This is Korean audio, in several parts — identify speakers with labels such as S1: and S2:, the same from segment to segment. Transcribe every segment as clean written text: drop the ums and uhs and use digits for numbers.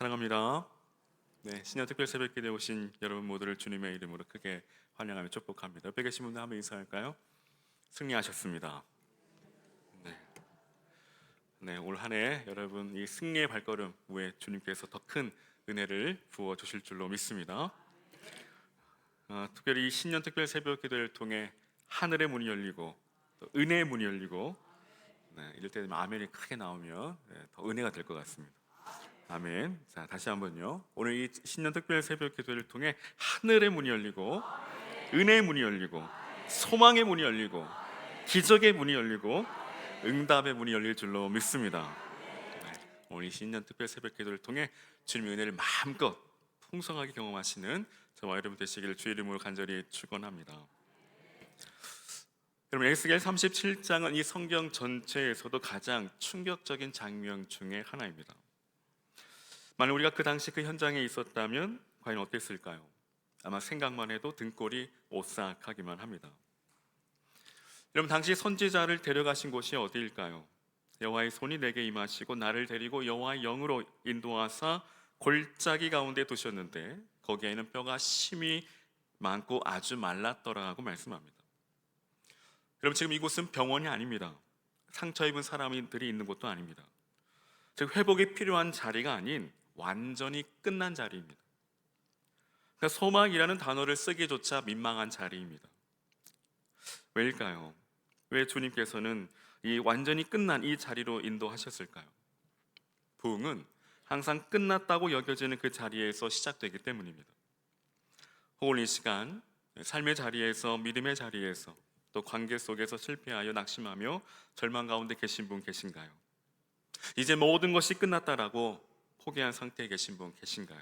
S1: 사랑합니다. 네, 신년 특별 새벽기도에 오신 여러분 모두를 주님의 이름으로 크게 환영하며 축복합니다. 옆에 계신 분들 한번 인사할까요? 승리하셨습니다. 네, 올 한 해 여러분 이 승리의 발걸음 위에 주님께서 더 큰 은혜를 부어 주실 줄로 믿습니다. 특별히 이 신년 특별 새벽기도를 통해 하늘의 문이 열리고 또 은혜의 문이 열리고, 이럴 때 되면 아멘이 크게 나오면 더 은혜가 될 것 같습니다. 아멘. 자, 다시 한번요. 오늘 이 신년 특별 새벽 기도를 통해 하늘의 문이 열리고 은혜의 문이 열리고 소망의 문이 열리고 기적의 문이 열리고 응답의 문이 열릴 줄로 믿습니다. 오늘 이 신년 특별 새벽 기도를 통해 주님의 은혜를 마음껏 풍성하게 경험하시는 저와 여러분 되시기를 주의 이름으로 간절히 축원합니다. 여러분, 에스겔 37장은 이 성경 전체에서도 가장 충격적인 장면 중에 하나입니다. 만약 우리가 그 당시 그 현장에 있었다면 과연 어땠을까요? 아마 생각만 해도 등골이 오싹하기만 합니다. 여러분, 당시 선지자를 데려가신 곳이 어디일까요? 여호와의 손이 내게 임하시고 나를 데리고 여호와의 영으로 인도하사 골짜기 가운데 두셨는데 거기에는 뼈가 심히 많고 아주 말랐더라고 말씀합니다. 여러분, 지금 이곳은 병원이 아닙니다. 상처 입은 사람들이 있는 곳도 아닙니다. 즉 회복이 필요한 자리가 아닌 완전히 끝난 자리입니다. 그러니까 소망이라는 단어를 쓰기조차 민망한 자리입니다. 왜일까요? 왜 주님께서는 이 완전히 끝난 이 자리로 인도하셨을까요? 부흥은 항상 끝났다고 여겨지는 그 자리에서 시작되기 때문입니다. 혹은 이 시간 삶의 자리에서, 믿음의 자리에서, 또 관계 속에서 실패하여 낙심하며 절망 가운데 계신 분 계신가요? 이제 모든 것이 끝났다라고 포기한 상태에 계신 분 계신가요?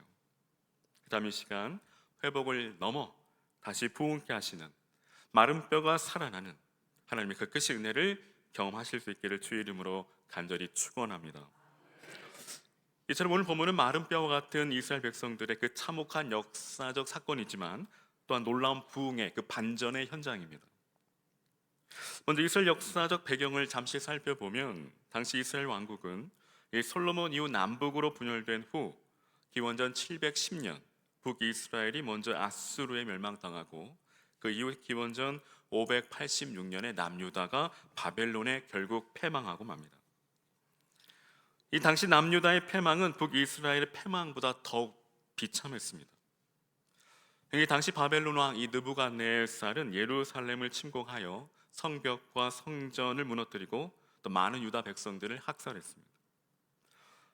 S1: 그 다음 이 시간 회복을 넘어 다시 부흥케 하시는, 마른 뼈가 살아나는 하나님의 그 끝의 은혜를 경험하실 수 있기를 주의 이름으로 간절히 축원합니다. 이처럼 오늘 본문은 마른 뼈와 같은 이스라엘 백성들의 그 참혹한 역사적 사건이지만 또한 놀라운 부흥의 그 반전의 현장입니다. 먼저 이스라엘 역사적 배경을 잠시 살펴보면 당시 이스라엘 왕국은 이 솔로몬 이후 남북으로 분열된 후 기원전 710년 북이스라엘이 먼저 아수르에 멸망당하고 그 이후 기원전 586년에 남유다가 바벨론에 결국 패망하고 맙니다. 이 당시 남유다의 패망은 북이스라엘의 패망보다 더욱 비참했습니다. 이 당시 바벨론 왕 이 느부갓네살은 예루살렘을 침공하여 성벽과 성전을 무너뜨리고 또 많은 유다 백성들을 학살했습니다.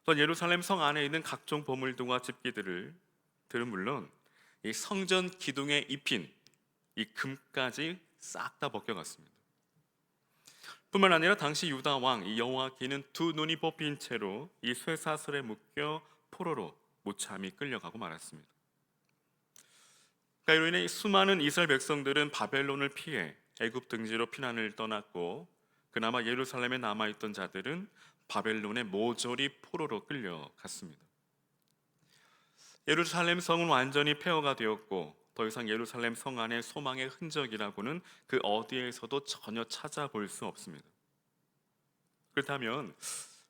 S1: 또 예루살렘 성 안에 있는 각종 보물들과 집기들은 물론 이 성전 기둥에 입힌 이 금까지 싹 다 벗겨갔습니다. 뿐만 아니라 당시 유다 왕 이 여호아기는 두 눈이 뽑힌 채로 이 쇠사슬에 묶여 포로로 무참히 끌려가고 말았습니다. 이로 인해 수많은 이스라엘 백성들은 바벨론을 피해 애굽 등지로 피난을 떠났고 그나마 예루살렘에 남아있던 자들은 바벨론의 모조리 포로로 끌려갔습니다. 예루살렘 성은 완전히 폐허가 되었고 더 이상 예루살렘 성 안에 소망의 흔적이라고는 그 어디에서도 전혀 찾아볼 수 없습니다. 그렇다면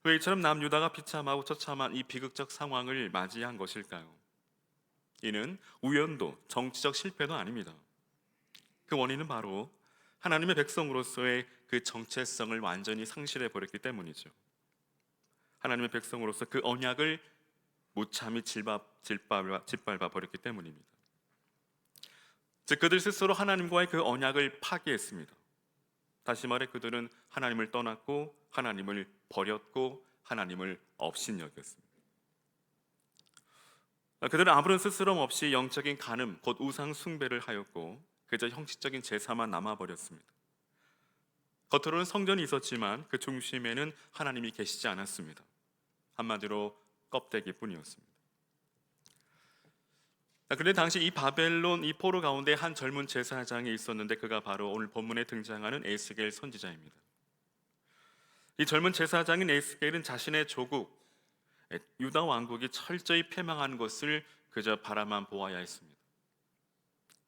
S1: 왜 이처럼 남유다가 비참하고 처참한 이 비극적 상황을 맞이한 것일까요? 이는 우연도 정치적 실패도 아닙니다. 그 원인은 바로 하나님의 백성으로서의 그 정체성을 완전히 상실해 버렸기 때문이죠. 하나님의 백성으로서 그 언약을 무참히 짓밟아 버렸기 때문입니다. 즉 그들 스스로 하나님과의 그 언약을 파기했습니다. 다시 말해 그들은 하나님을 떠났고 하나님을 버렸고 하나님을 업신여겼습니다. 그들은 아무런 스스럼 없이 영적인 간음 곧 우상 숭배를 하였고 그저 형식적인 제사만 남아버렸습니다. 겉으로는 성전이 있었지만 그 중심에는 하나님이 계시지 않았습니다. 한마디로 껍데기뿐이었습니다. 그런데 당시 이 바벨론 이 포로 가운데 한 젊은 제사장이 있었는데 그가 바로 오늘 본문에 등장하는 에스겔 선지자입니다. 이 젊은 제사장인 에스겔은 자신의 조국 유다 왕국이 철저히 패망하는 것을 그저 바라만 보아야 했습니다.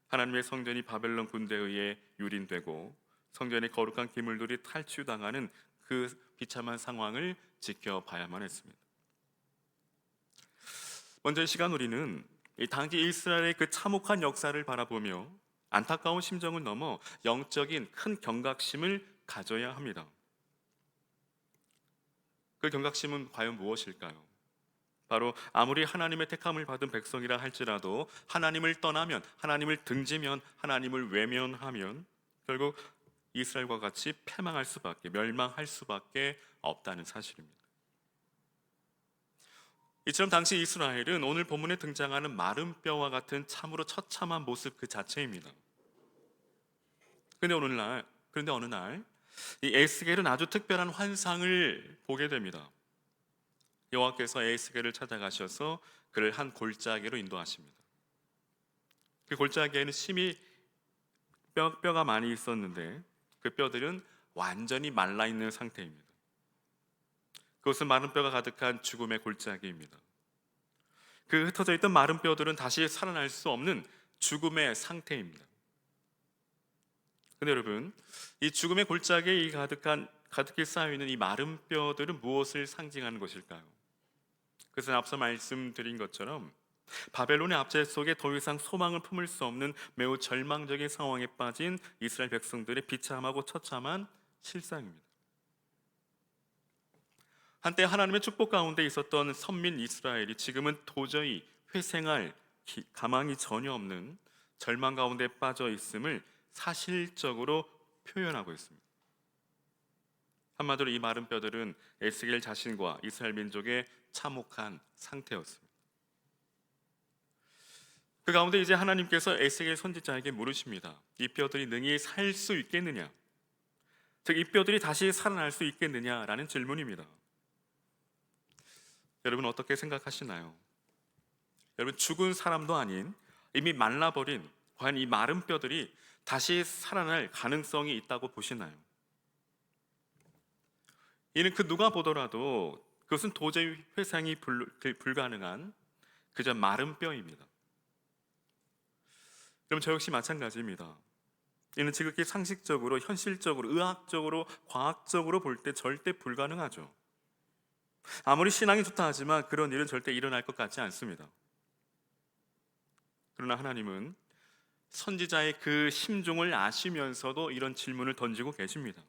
S1: 하나님의 성전이 바벨론 군대에 의해 유린되고 성전의 거룩한 기물들이 탈취당하는 그 비참한 상황을 지켜봐야만 했습니다. 먼저 이 시간 우리는 이 당시 이스라엘의 그 참혹한 역사를 바라보며 안타까운 심정을 넘어 영적인 큰 경각심을 가져야 합니다. 그 경각심은 과연 무엇일까요? 바로 아무리 하나님의 택함을 받은 백성이라 할지라도 하나님을 떠나면, 하나님을 등지면, 하나님을 외면하면 결국 이스라엘과 같이 패망할 수밖에, 멸망할 수밖에 없다는 사실입니다. 이처럼 당시 이스라엘은 오늘 본문에 등장하는 마른 뼈와 같은 참으로 처참한 모습 그 자체입니다. 그런데 어느 날 이 에스겔은 아주 특별한 환상을 보게 됩니다. 여호와께서 에스겔을 찾아가셔서 그를 한 골짜기로 인도하십니다. 그 골짜기에는 심히 뼈가 많이 있었는데 그 뼈들은 완전히 말라 있는 상태입니다. 그것은 마른 뼈가 가득한 죽음의 골짜기입니다. 그 흩어져 있던 마른 뼈들은 다시 살아날 수 없는 죽음의 상태입니다. 근데 여러분, 이 죽음의 골짜기에 이 가득히 쌓여있는 이 마른 뼈들은 무엇을 상징하는 것일까요? 그것은 앞서 말씀드린 것처럼 바벨론의 압제 속에 더 이상 소망을 품을 수 없는 매우 절망적인 상황에 빠진 이스라엘 백성들의 비참하고 처참한 실상입니다. 한때 하나님의 축복 가운데 있었던 선민 이스라엘이 지금은 도저히 회생할 가망이 전혀 없는 절망 가운데 빠져 있음을 사실적으로 표현하고 있습니다. 한마디로 이 마른 뼈들은 에스겔 자신과 이스라엘 민족의 참혹한 상태였습니다. 그 가운데 이제 하나님께서 에스겔 선지자에게 물으십니다. 이 뼈들이 능히 살 수 있겠느냐? 즉 이 뼈들이 다시 살아날 수 있겠느냐라는 질문입니다. 여러분 어떻게 생각하시나요? 여러분 죽은 사람도 아닌 이미 말라버린 과연 이 마른 뼈들이 다시 살아날 가능성이 있다고 보시나요? 이는 그 누가 보더라도 그것은 도저히 회상이 불가능한 그저 마른 뼈입니다. 여러분 저 역시 마찬가지입니다. 이는 지극히 상식적으로, 현실적으로, 의학적으로, 과학적으로 볼 때 절대 불가능하죠. 아무리 신앙이 좋다 하지만 그런 일은 절대 일어날 것 같지 않습니다. 그러나 하나님은 선지자의 그 심중을 아시면서도 이런 질문을 던지고 계십니다.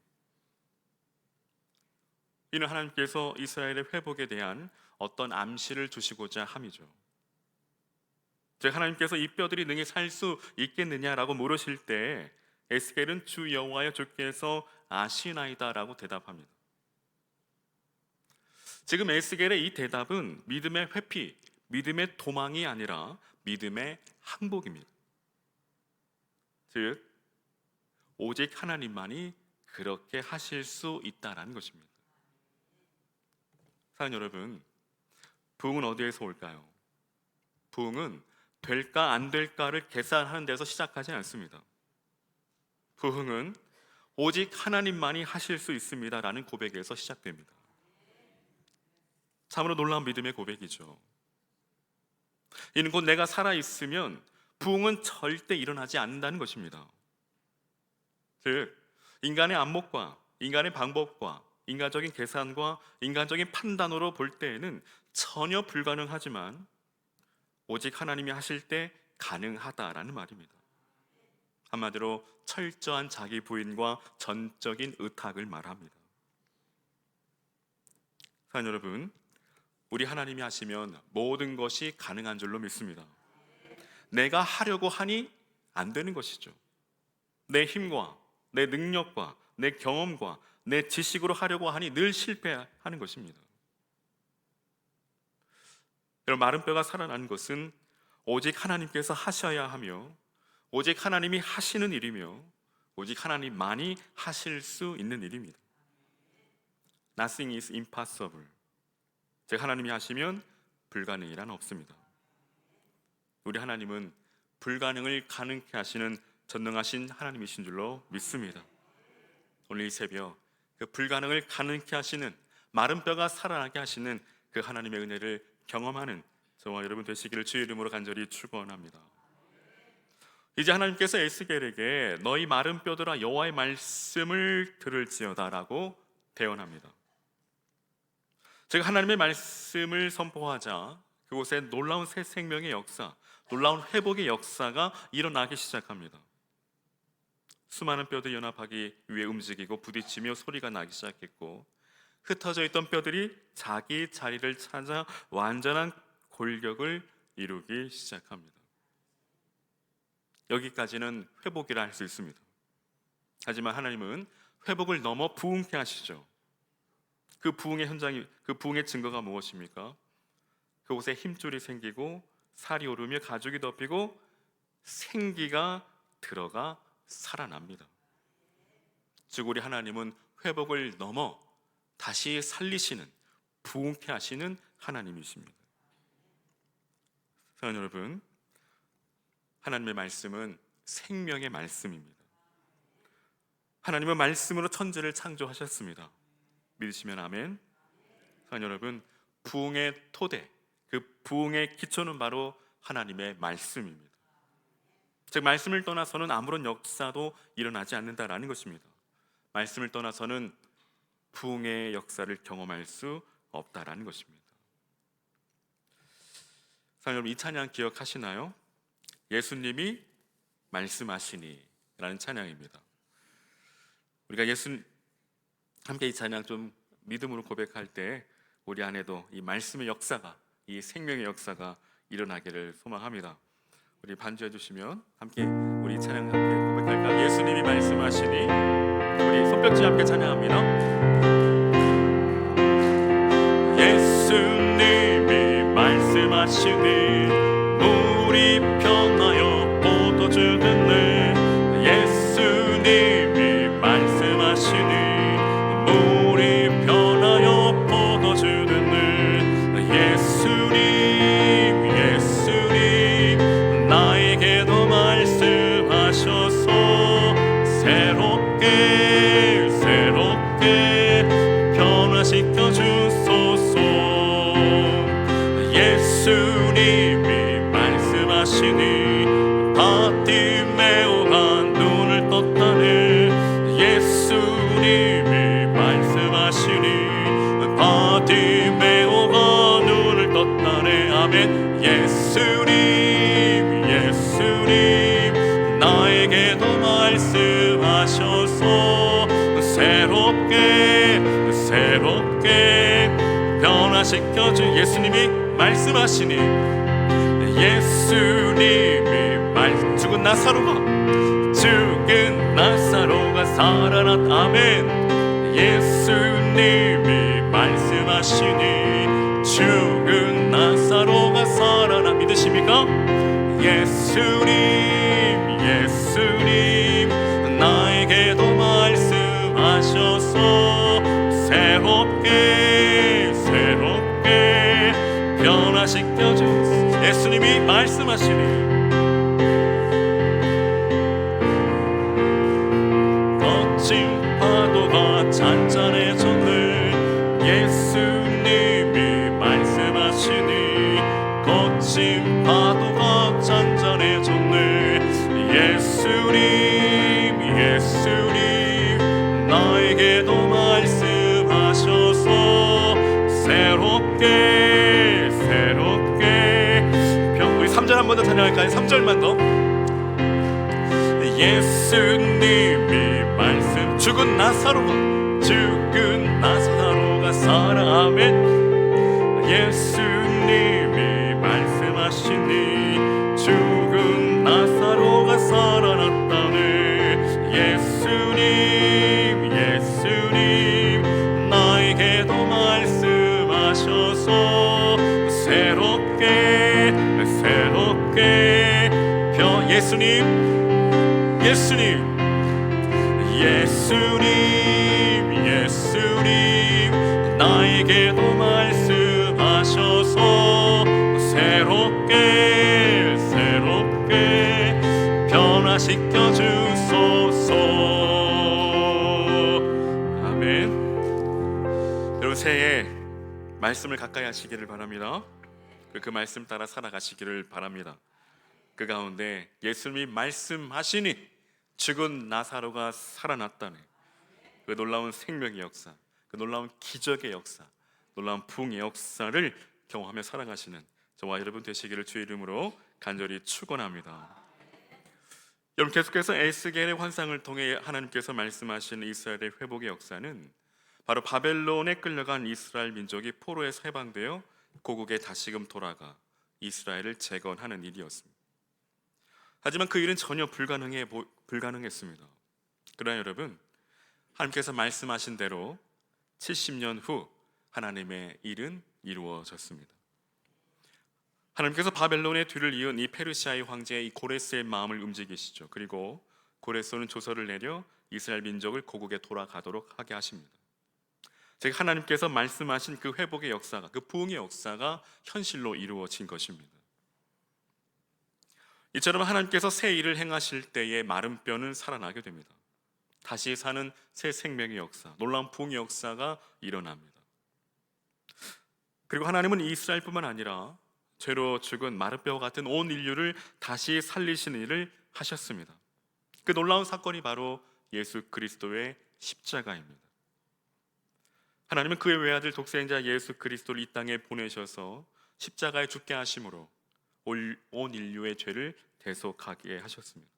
S1: 이는 하나님께서 이스라엘의 회복에 대한 어떤 암시를 주시고자 함이죠. 즉 하나님께서 이 뼈들이 능히 살 수 있겠느냐라고 물으실 때 에스겔은 주 여호와여 주께서 아시나이다라고 대답합니다. 지금 에스겔의 이 대답은 믿음의 회피, 믿음의 도망이 아니라 믿음의 항복입니다. 즉 오직 하나님만이 그렇게 하실 수 있다라는 것입니다. 사랑하는 여러분, 부흥은 어디에서 올까요? 부흥은 될까 안 될까를 계산하는 데서 시작하지 않습니다. 부흥은 오직 하나님만이 하실 수 있습니다라는 고백에서 시작됩니다. 참으로 놀라운 믿음의 고백이죠. 이는 곧 내가 살아있으면 부흥은 절대 일어나지 않는다는 것입니다. 즉 인간의 안목과 인간의 방법과 인간적인 계산과 인간적인 판단으로 볼 때에는 전혀 불가능하지만 오직 하나님이 하실 때 가능하다라는 말입니다. 한마디로 철저한 자기 부인과 전적인 의탁을 말합니다. 사랑하는 여러분, 우리 하나님이 하시면 모든 것이 가능한 줄로 믿습니다. 내가 하려고 하니 안 되는 것이죠. 내 힘과 내 능력과 내 경험과 내 지식으로 하려고 하니 늘 실패하는 것입니다. 여러분 마른 뼈가 살아나는 것은 오직 하나님께서 하셔야 하며 오직 하나님이 하시는 일이며 오직 하나님만이 하실 수 있는 일입니다. Nothing is impossible. 즉 하나님이 하시면 불가능이란 없습니다. 우리 하나님은 불가능을 가능케 하시는 전능하신 하나님이신 줄로 믿습니다. 오늘 이 새벽 그 불가능을 가능케 하시는 마른 뼈가 살아나게 하시는 그 하나님의 은혜를 경험하는 저와 여러분 되시기를 주의 이름으로 간절히 축원합니다. 이제 하나님께서 에스겔에게 너희 마른 뼈들아 여호와의 말씀을 들을지어다라고 대언합니다. 즉 하나님의 말씀을 선포하자 그곳에 놀라운 새 생명의 역사, 놀라운 회복의 역사가 일어나기 시작합니다. 수많은 뼈들이 연합하기 위해 움직이고 부딪히며 소리가 나기 시작했고, 흩어져 있던 뼈들이 자기 자리를 찾아 완전한 골격을 이루기 시작합니다. 여기까지는 회복이라 할 수 있습니다. 하지만 하나님은 회복을 넘어 부흥케 하시죠. 그 부흥의 증거가 무엇입니까? 그곳에 힘줄이 생기고 살이 오르며 가죽이 덮이고 생기가 들어가 살아납니다. 즉 우리 하나님은 회복을 넘어 다시 살리시는, 부흥케 하시는 하나님이십니다. 사랑하는 여러분, 하나님의 말씀은 생명의 말씀입니다. 하나님은 말씀으로 천지를 창조하셨습니다. 믿으시면 아멘. 사랑하는 여러분, 부흥의 토대, 그 부흥의 기초는 바로 하나님의 말씀입니다. 즉 말씀을 떠나서는 아무런 역사도 일어나지 않는다라는 것입니다. 말씀을 떠나서는 부흥의 역사를 경험할 수 없다라는 것입니다. 사랑하는 여러분, 이 찬양 기억하시나요? 예수님이 말씀하시니 라는 찬양입니다. 우리가 함께 이 찬양 좀 믿음으로 고백할 때 우리 안에도 이 말씀의 역사가, 이 생명의 역사가 일어나기를 소망합니다. 우리 반주해 주시면 함께 우리 이 찬양 함께 고백할까요? 예수님이 말씀하시니. 우리 손뼉치 함께 찬양합니다. 예수님이 말씀하시니 물이 변하여 포도주 듣네. 예수님이 말씀하시니 물이 변하여 포도주 듣네. 예수님 나에게도 말씀하셔서 새롭게 변화시켜 주소서. 예수님이 말씀하시니 바티메오가 눈을 떴다네. 예수님이 말씀하시니 바티메오가 눈을 떴다네. 아멘. 예수님 나에게도 말씀하셔서 새롭게 변화시켜 주. 예수님이 말씀하시니 죽은 나사로가 살아났다. 아멘. 예수님이 말씀하시니 죽은 나사로가 살아나. 믿으십니까? 예수님 나에게도 말씀하셔서 새롭게 변화시켜 주. 예수님이 말씀하시니 거친 파도가 잔잔해졌네. 예수님이 말씀하시니 거친 파도가 잔잔해졌네. 예수님 나에게도 말씀하셔서 새롭게 우리 3절 한 번 더 찬양할까요? 3절만 더. 예수님이 말씀 죽은 나사로가 살아. 아멘. 예수님이 말씀하시니 죽은 나사로가 살아났다네. 예수님 나에게도 말씀하셔서 새롭게 예수님 나에게도 말씀하셔서 새롭게 변화시켜 주소서. 아멘. 여러분 새해에 말씀을 가까이 하시기를 바랍니다. 그 말씀 따라 살아가시기를 바랍니다. 그 가운데 예수님이 말씀하시니 죽은 나사로가 살아났다네. 그 놀라운 생명의 역사, 그 놀라운 기적의 역사, 놀라운 부흥의 역사를 경험하며 살아가시는 저와 여러분 되시기를 주의 이름으로 간절히 축원합니다. 여러분, 계속해서 에스겔의 환상을 통해 하나님께서 말씀하신 이스라엘의 회복의 역사는 바로 바벨론에 끌려간 이스라엘 민족이 포로에서 해방되어 고국에 다시금 돌아가 이스라엘을 재건하는 일이었습니다. 하지만 그 일은 전혀 불가능했습니다. 그러나 여러분, 하나님께서 말씀하신 대로 70년 후 하나님의 일은 이루어졌습니다. 하나님께서 바벨론의 뒤를 이은 이 페르시아의 황제 이 고레스의 마음을 움직이시죠. 그리고 고레스는 조서를 내려 이스라엘 민족을 고국에 돌아가도록 하게 하십니다. 즉, 하나님께서 말씀하신 그 회복의 역사가, 그 부흥의 역사가 현실로 이루어진 것입니다. 이처럼 하나님께서 새 일을 행하실 때에 마른 뼈는 살아나게 됩니다. 다시 사는 새 생명의 역사, 놀라운 부흥의 역사가 일어납니다. 그리고 하나님은 이스라엘뿐만 아니라 죄로 죽은 마른 뼈와 같은 온 인류를 다시 살리시는 일을 하셨습니다. 그 놀라운 사건이 바로 예수 그리스도의 십자가입니다. 하나님은 그의 외아들 독생자 예수 그리스도를 이 땅에 보내셔서 십자가에 죽게 하심으로 온 인류의 죄를 대속하게 하셨습니다.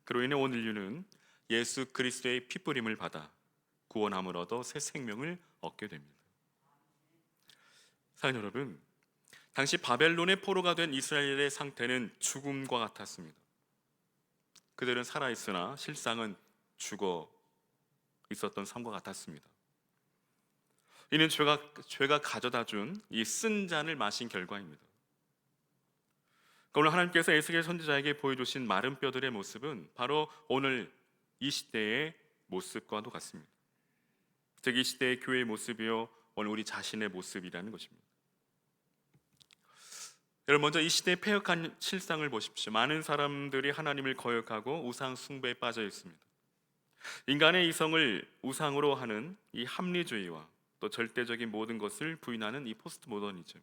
S1: 그로 인해 온 인류는 예수 그리스도의 피뿌림을 받아 구원함을 얻어 새 생명을 얻게 됩니다. 사랑하는 여러분, 당시 바벨론의 포로가 된 이스라엘의 상태는 죽음과 같았습니다. 그들은 살아있으나 실상은 죽어 있었던 삶과 같았습니다. 이는 죄가 가져다 준 이 쓴 잔을 마신 결과입니다. 오늘 하나님께서 에스겔 선지자에게 보여주신 마른 뼈들의 모습은 바로 오늘 이 시대의 모습과도 같습니다. 즉, 이 시대의 교회의 모습이요, 오늘 우리 자신의 모습이라는 것입니다. 여러분, 먼저 이 시대의 패역한 실상을 보십시오. 많은 사람들이 하나님을 거역하고 우상 숭배에 빠져 있습니다. 인간의 이성을 우상으로 하는 이 합리주의와 또 절대적인 모든 것을 부인하는 이 포스트 모더니즘,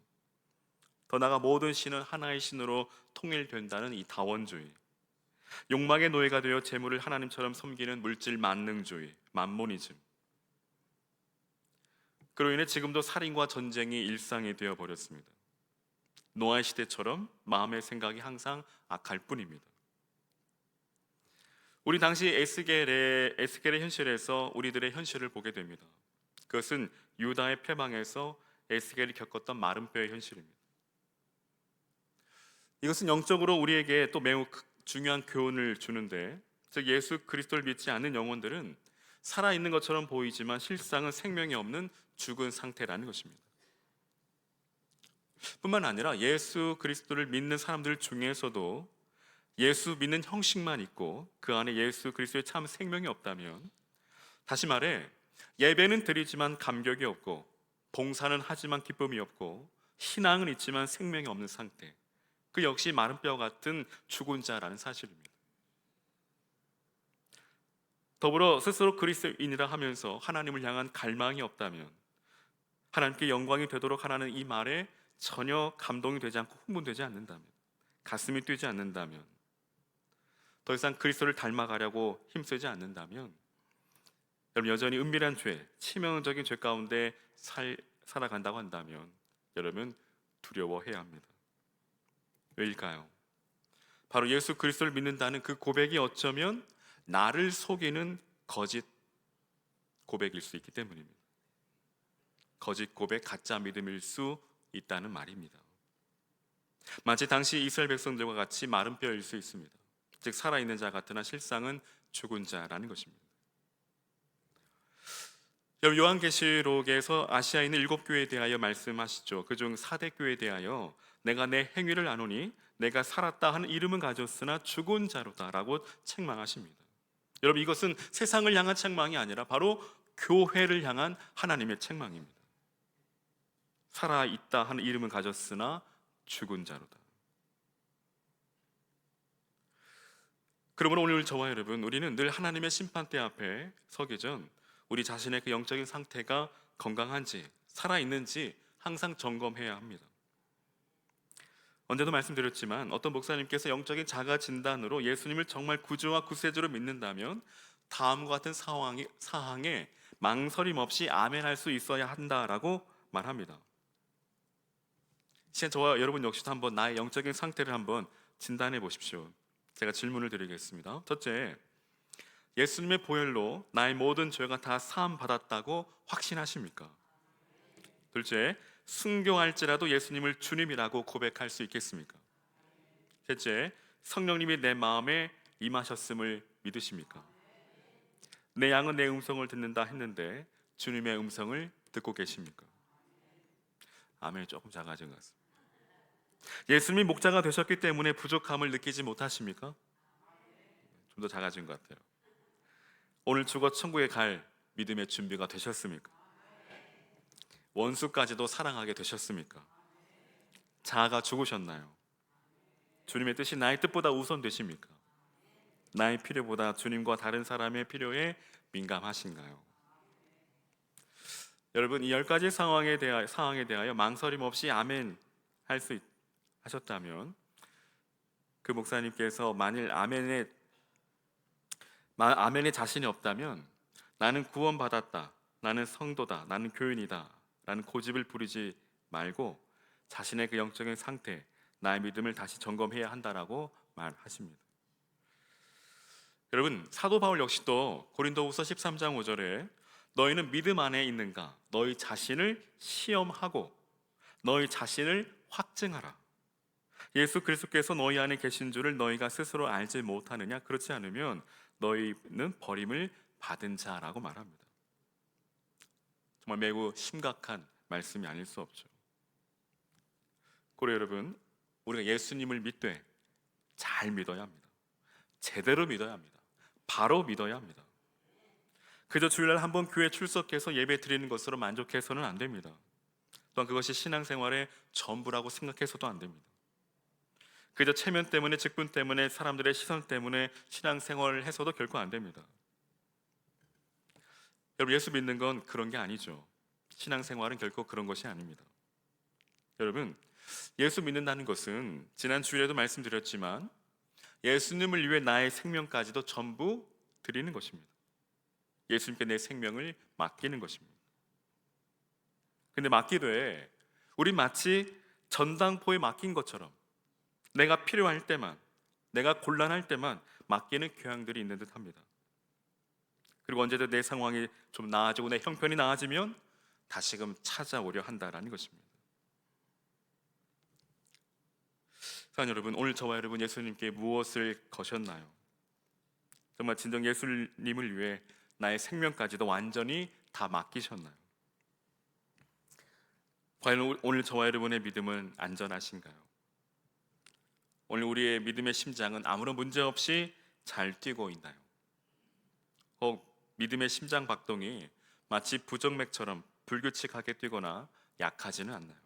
S1: 더 나아가 모든 신은 하나의 신으로 통일된다는 이 다원주의, 욕망의 노예가 되어 재물을 하나님처럼 섬기는 물질 만능주의, 만모니즘, 그로 인해 지금도 살인과 전쟁이 일상이 되어버렸습니다. 노아의 시대처럼 마음의 생각이 항상 악할 뿐입니다. 우리 당시 에스겔의 현실에서 우리들의 현실을 보게 됩니다. 그것은 유다의 패망에서 에스겔이 겪었던 마른 뼈의 현실입니다. 이것은 영적으로 우리에게 또 매우 중요한 교훈을 주는데, 즉 예수 그리스도를 믿지 않는 영혼들은 살아있는 것처럼 보이지만 실상은 생명이 없는 죽은 상태라는 것입니다. 뿐만 아니라 예수 그리스도를 믿는 사람들 중에서도 예수 믿는 형식만 있고 그 안에 예수 그리스도의 참 생명이 없다면, 다시 말해 예배는 드리지만 감격이 없고 봉사는 하지만 기쁨이 없고 신앙은 있지만 생명이 없는 상태, 그 역시 마른 뼈 같은 죽은 자라는 사실입니다. 더불어 스스로 그리스도인이라 하면서 하나님을 향한 갈망이 없다면, 하나님께 영광이 되도록 하라는 이 말에 전혀 감동이 되지 않고 흥분되지 않는다면, 가슴이 뛰지 않는다면, 더 이상 그리스도를 닮아가려고 힘쓰지 않는다면, 여러분 여전히 은밀한 죄, 치명적인 죄 가운데 살아간다고 한다면 여러분 두려워해야 합니다. 왜일까요? 바로 예수 그리스도를 믿는다는 그 고백이 어쩌면 나를 속이는 거짓 고백일 수 있기 때문입니다. 거짓 고백, 가짜 믿음일 수 있다는 말입니다. 마치 당시 이스라엘 백성들과 같이 마른 뼈일 수 있습니다. 즉 살아있는 자 같으나 실상은 죽은 자라는 것입니다. 여러분 요한계시록에서 아시아에 있는 7교회에 대하여 말씀하시죠. 그중 4대 교회에 대하여 내가 내 행위를 아노니 내가 살았다 하는 이름은 가졌으나 죽은 자로다 라고 책망하십니다. 여러분 이것은 세상을 향한 책망이 아니라 바로 교회를 향한 하나님의 책망입니다. 살아있다 하는 이름은 가졌으나 죽은 자로다. 그러므로 오늘 저와 여러분, 우리는 늘 하나님의 심판대 앞에 서기 전 우리 자신의 그 영적인 상태가 건강한지 살아있는지 항상 점검해야 합니다. 언제도 말씀드렸지만 어떤 목사님께서 영적인 자가 진단으로 예수님을 정말 구주와 구세주로 믿는다면 다음과 같은 사항에 망설임 없이 아멘할 수 있어야 한다라고 말합니다. 이제 저와 여러분 역시도 한번 나의 영적인 상태를 한번 진단해 보십시오. 제가 질문을 드리겠습니다. 첫째, 예수님의 보혈로 나의 모든 죄가 다 사함 받았다고 확신하십니까? 둘째, 순교할지라도 예수님을 주님이라고 고백할 수 있겠습니까? 셋째, 성령님이 내 마음에 임하셨음을 믿으십니까? 내 양은 내 음성을 듣는다 했는데 주님의 음성을 듣고 계십니까? 아멘이 조금 작아진 것 같습니다. 예수님이 목자가 되셨기 때문에 부족함을 느끼지 못하십니까? 좀 더 작아진 것 같아요. 오늘 죽어 천국에 갈 믿음의 준비가 되셨습니까? 원수까지도 사랑하게 되셨습니까? 자아가 죽으셨나요? 주님의 뜻이 나의 뜻보다 우선되십니까? 나의 필요보다 주님과 다른 사람의 필요에 민감하신가요? 여러분, 이 10가지 상황에 대하여 망설임 없이 아멘 하셨다면, 그 목사님께서 만일 아멘에 자신이 없다면, 나는 구원받았다, 나는 성도다, 나는 교인이다 라는 고집을 부리지 말고 자신의 그 영적인 상태, 나의 믿음을 다시 점검해야 한다라고 말하십니다. 여러분, 사도 바울 역시도 고린도후서 13장 5절에 너희는 믿음 안에 있는가? 너희 자신을 시험하고 너희 자신을 확증하라. 예수 그리스도께서 너희 안에 계신 줄을 너희가 스스로 알지 못하느냐? 그렇지 않으면 너희는 버림을 받은 자라고 말합니다. 정말 매우 심각한 말씀이 아닐 수 없죠. 고려 여러분, 우리가 예수님을 믿되 잘 믿어야 합니다. 제대로 믿어야 합니다. 바로 믿어야 합니다. 그저 주일날 한번 교회 출석해서 예배 드리는 것으로 만족해서는 안 됩니다. 또한 그것이 신앙생활의 전부라고 생각해서도 안 됩니다. 그저 체면 때문에, 직분 때문에, 사람들의 시선 때문에 신앙생활을 해서도 결코 안 됩니다. 여러분, 예수 믿는 건 그런 게 아니죠. 신앙생활은 결코 그런 것이 아닙니다. 여러분, 예수 믿는다는 것은 지난 주일에도 말씀드렸지만 예수님을 위해 나의 생명까지도 전부 드리는 것입니다. 예수님께 내 생명을 맡기는 것입니다. 근데 맡기되 우리 마치 전당포에 맡긴 것처럼 내가 필요할 때만, 내가 곤란할 때만 맡기는 교양들이 있는 듯합니다. 그리고 언제든 내 상황이 좀 나아지고 내 형편이 나아지면 다시금 찾아오려 한다라는 것입니다. 사랑하는 여러분, 오늘 저와 여러분 예수님께 무엇을 거셨나요? 정말 진정 예수님을 위해 나의 생명까지도 완전히 다 맡기셨나요? 과연 오늘 저와 여러분의 믿음은 안전하신가요? 오늘 우리의 믿음의 심장은 아무런 문제 없이 잘 뛰고 있나요? 혹 믿음의 심장 박동이 마치 부정맥처럼 불규칙하게 뛰거나 약하지는 않나요?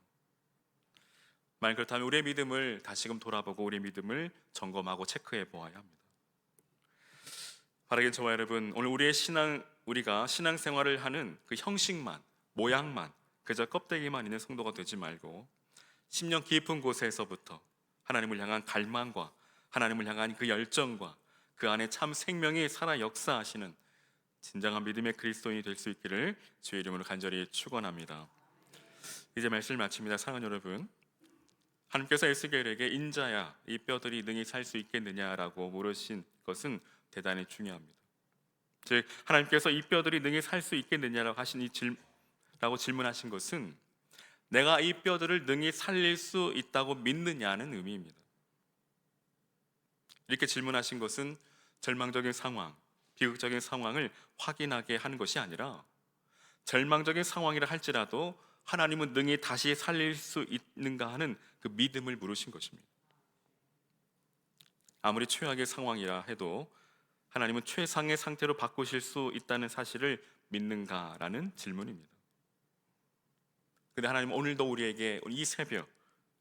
S1: 만약 그렇다면 우리의 믿음을 다시금 돌아보고 우리의 믿음을 점검하고 체크해 보아야 합니다. 바라긴 저와 여러분, 오늘 우리가 신앙생활을 하는 그 형식만, 모양만, 그저 껍데기만 있는 성도가 되지 말고 심령 깊은 곳에서부터 하나님을 향한 갈망과 하나님을 향한 그 열정과 그 안에 참 생명이 살아 역사하시는 진정한 믿음의 그리스도인이 될 수 있기를 주의 이름으로 간절히 축원합니다. 이제 말씀을 마칩니다. 사랑하는 여러분, 하나님께서 에스겔에게 인자야 이 뼈들이 능히 살 수 있겠느냐라고 물으신 것은 대단히 중요합니다. 즉 하나님께서 이 뼈들이 능히 살 수 있겠느냐라고 질문하신 것은 내가 이 뼈들을 능히 살릴 수 있다고 믿느냐는 의미입니다. 이렇게 질문하신 것은 절망적인 상황, 비극적인 상황을 확인하게 하는 것이 아니라 절망적인 상황이라 할지라도 하나님은 능히 다시 살릴 수 있는가 하는 그 믿음을 물으신 것입니다. 아무리 최악의 상황이라 해도 하나님은 최상의 상태로 바꾸실 수 있다는 사실을 믿는가라는 질문입니다. 그런데 하나님은 오늘도 우리에게 이 새벽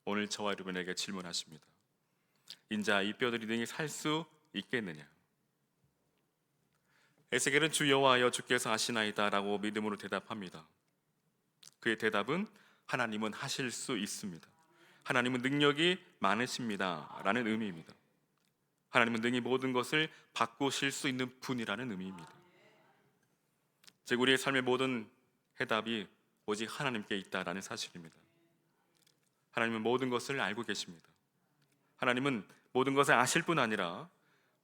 S1: 오늘 저와 여러분에게 질문하십니다. 인자 이 뼈들이 능히 살 수 있겠느냐? 에스겔은 주 여호와여 주께서 하시나이다 라고 믿음으로 대답합니다. 그의 대답은 하나님은 하실 수 있습니다. 하나님은 능력이 많으십니다 라는 의미입니다. 하나님은 능히 모든 것을 바꾸실 수 있는 분이라는 의미입니다. 즉 우리의 삶의 모든 해답이 오직 하나님께 있다라는 사실입니다. 하나님은 모든 것을 알고 계십니다. 하나님은 모든 것을 아실 뿐 아니라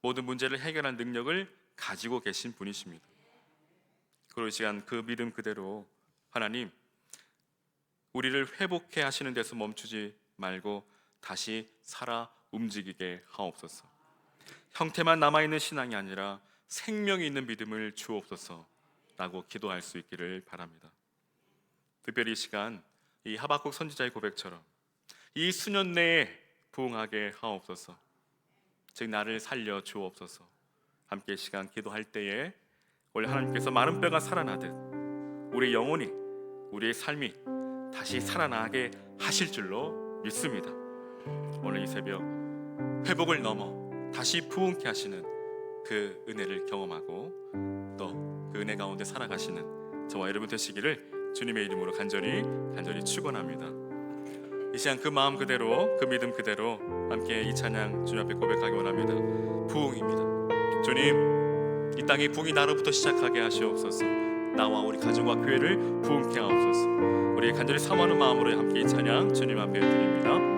S1: 모든 문제를 해결할 능력을 가지고 계신 분이십니다. 그리고 이 시간 그 믿음 그대로 하나님, 우리를 회복해 하시는 데서 멈추지 말고 다시 살아 움직이게 하옵소서. 형태만 남아있는 신앙이 아니라 생명이 있는 믿음을 주옵소서 라고 기도할 수 있기를 바랍니다. 특별히 이 시간 이 하박국 선지자의 고백처럼 이 수년 내에 부흥하게 하옵소서, 즉 나를 살려 주옵소서. 함께 이 시간 기도할 때에 원래 하나님께서 마른 뼈가 살아나듯 우리 영혼이, 우리의 삶이 다시 살아나게 하실 줄로 믿습니다. 오늘 이 새벽 회복을 넘어 다시 부흥케 하시는 그 은혜를 경험하고 또 그 은혜 가운데 살아가시는 저와 여러분 되시기를 주님의 이름으로 간절히 축원합니다. 이 시간 그 마음 그대로, 그 믿음 그대로 함께 이 찬양 주님 앞에 고백하기 원합니다. 부흥입니다. 주님, 이 땅의 부흥이 나로부터 시작하게 하시옵소서. 나와 우리 가정과 교회를 부흥케 하옵소서. 우리 간절히 사모하는 마음으로 함께 이 찬양 주님 앞에 드립니다.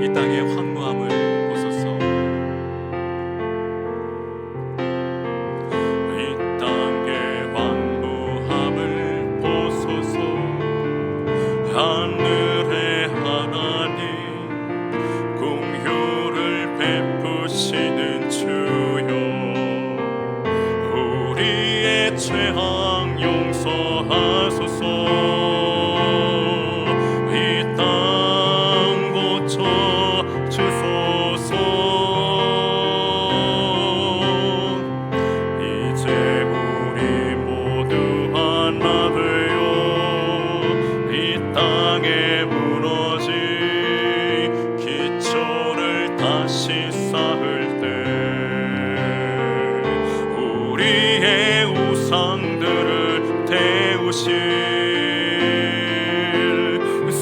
S1: 이 땅의 황무함을 보소서. 이 땅의 황무함을 보소서. 하늘의 하나님, 공효를 베푸시는 주여, 우리의 죄악 용서하소서.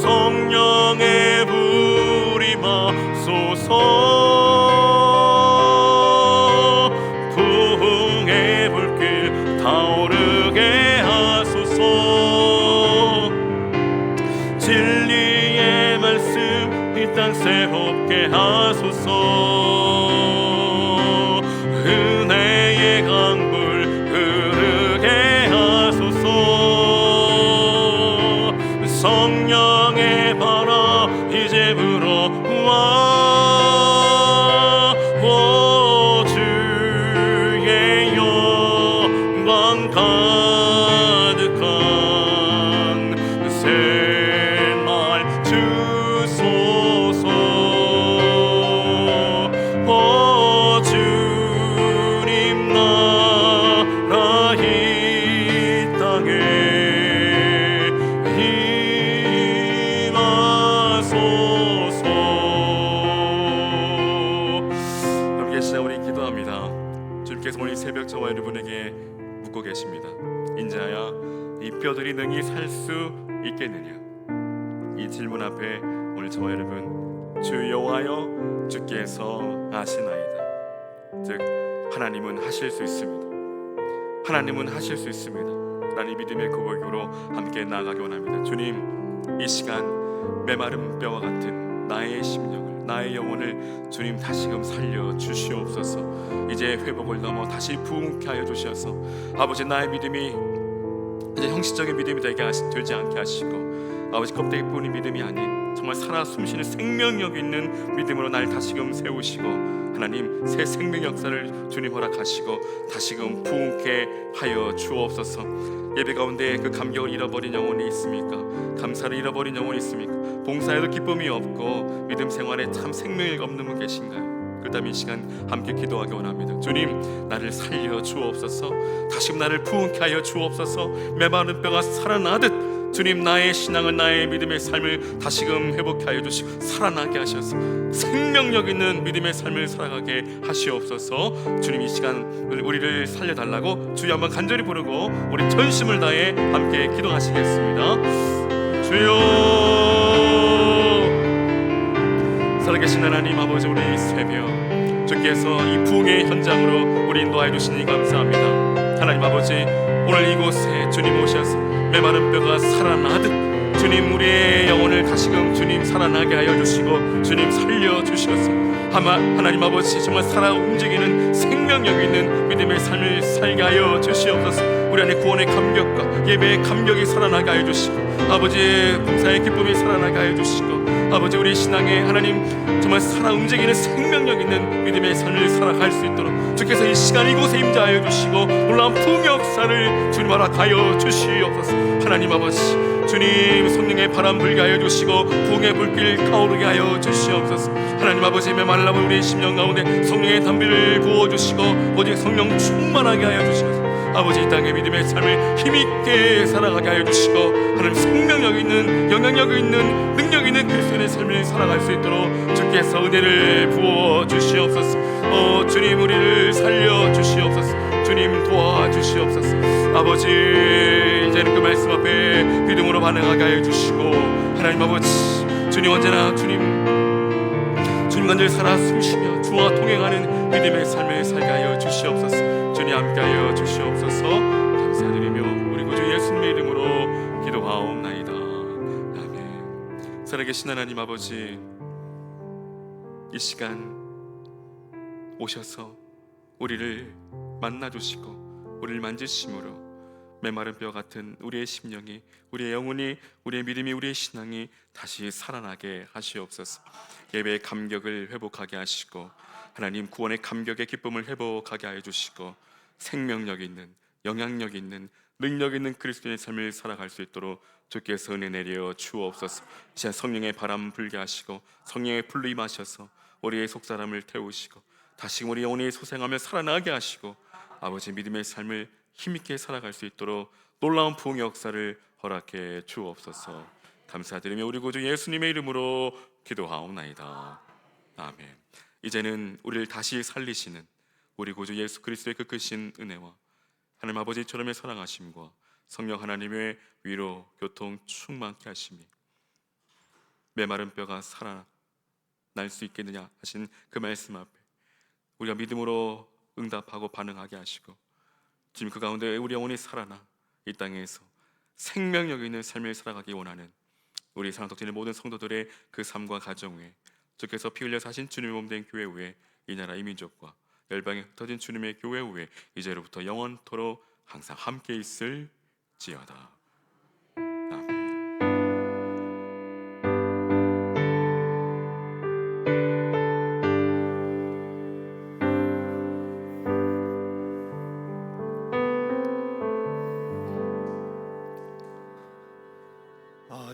S1: 성령의 불이 마소서. 부흥의 불길 타오르게 하소서. 진리의 말씀 이 땅 새롭게 하소서. 은혜의 강물 흐르게 하소서. 성령의 바람 이제 불어와. 오 주의 영광 가득한 새날 주소서. 오 주님 나라 이 땅에 오늘 새벽 저와 여러분에게 묻고 계십니다. 인자야, 이 뼈들이 능히 살 수 있겠느냐? 이 질문 앞에 오늘 저와 여러분, 주 여호와여 주께서 아시나이다. 즉 하나님은 하실 수 있습니다. 하나님은 하실 수 있습니다 라는 믿음의 고백으로 함께 나아가기 원합니다. 주님, 이 시간 메마른 뼈와 같은 나의 심령을, 나의 영혼을 주님 다시금 살려 주시옵소서. 이제 회복을 넘어 다시 부흥케 하여 주셔서 아버지, 나의 믿음이 이제 형식적인 믿음이 되지 않게 하시고, 아버지 껍데기뿐인 믿음이 아닌 정말 살아 숨쉬는 생명력 있는 믿음으로 날 다시금 세우시고, 하나님 새 생명 역사를 주님 허락하시고 다시금 부흥케 하여 주옵소서. 예배 가운데 그 감격을 잃어버린 영혼이 있습니까? 감사를 잃어버린 영혼이 있습니까? 봉사에도 기쁨이 없고 믿음 생활에 참 생명이 없는 분 계신가요? 그렇다면 이 시간 함께 기도하기 원합니다. 주님, 나를 살려 주옵소서. 다시금 나를 부흥케 하여 주옵소서. 메마른 뼈가 살아나듯 주님, 나의 신앙을, 나의 믿음의 삶을 다시금 회복케 하여 주시고 살아나게 하셔서 생명력 있는 믿음의 삶을 살아가게 하시옵소서. 주님, 이 시간 우리를 살려달라고 주여 한번 간절히 부르고 우리 전심을 다해 함께 기도하시겠습니다. 주여, 살아계신 하나님 아버지, 우리 이 새벽 주께서 이 부흥의 현장으로 우리 인도하여 주시니 감사합니다. 하나님 아버지, 오늘 이곳에 주님 오셔서 메마른 뼈가 살아나듯 주님 우리의 영혼을 다시금 주님 살아나게 하여 주시고 주님 살려 주시옵소서. 하나님 아버지, 정말 살아 움직이는 생명력 있는 믿음의 삶을 살게 하여 주시옵소서. 우리 안에 구원의 감격과 예배의 감격이 살아나게 하여 주시고 아버지의 봉사의 기쁨이 살아나게 하여 주시고 아버지, 우리 신앙의 하나님 정말 살아 움직이는 생명력 있는 믿음의 삶을 살아갈 수 있도록 주께서 이 시간 이곳에 임재하여 주시고 놀라운 부흥의 역사를 주님 허락하여 주시옵소서. 하나님 아버지, 주님 성령의 바람 불게 하여 주시고 부흥의 불길 타오르게 하여 주시옵소서. 하나님 아버지, 메말라본 우리의 심령 가운데 성령의 담비를 부어주시고 오직 성령 충만하게 하여 주시옵소서. 아버지, 이 땅의 믿음의 삶을 힘있게 살아가게 하여 주시고 하나님 생명력 있는 영향력 있는 능력 있는 그리스도인의 삶을 살아갈 수 있도록 주께서 은혜를 부어 주시옵소서. 주님 우리를 살려 주시옵소서. 주님 도와주시옵소서. 아버지, 이제는 그 말씀 앞에 믿음으로 반응하게 하여 주시고 하나님 아버지, 주님 언제나 주님과 늘 살아 숨쉬며 주와 동행하는 믿음의 삶을 살게 하여 주시옵소서. 주님 함께하여 주시옵소서. 감사드리며 우리 구주 예수님의 이름으로 기도하옵나이다. 아멘. 살아계신 하나님 아버지, 이 시간 오셔서 우리를 만나주시고 우리를 만지심으로 메마른 뼈 같은 우리의 심령이, 우리의 영혼이, 우리의 믿음이, 우리의 신앙이 다시 살아나게 하시옵소서. 예배의 감격을 회복하게 하시고 하나님 구원의 감격의 기쁨을 회복하게 하여 주시고 생명력 있는, 영향력 있는, 능력 있는 그리스도의 삶을 살아갈 수 있도록 주께서 은혜 내려 주옵소서. 이제 성령의 바람 불게 하시고 성령의 불로 임하셔서 우리의 속사람을 태우시고 다시 우리 영혼이 소생하며 살아나게 하시고 아버지, 믿음의 삶을 힘있게 살아갈 수 있도록 놀라운 부흥의 역사를 허락해 주옵소서. 감사드리며 우리 구주 예수님의 이름으로 기도하옵나이다. 아멘. 이제는 우리를 다시 살리시는 우리 구주 예수 그리스도의 그 크신 은혜와 하나님 아버지처럼의 사랑하심과 성령 하나님의 위로 교통 충만케 하심이 메마른 뼈가 살아날 수 있겠느냐 하신 그 말씀 앞에 우리가 믿음으로 응답하고 반응하게 하시고 지금 그 가운데 우리 영혼이 살아나 이 땅에서 생명력 있는 삶을 살아가기 원하는 우리 사랑독진의 모든 성도들의 그 삶과 가정 위에 주께서 피 흘려 사신 주님의 몸된 교회 위에 이 나라 이 민족과 열방에 흩어진 주님의 교회 위에 이제로부터 영원토록 항상 함께 있을지어다.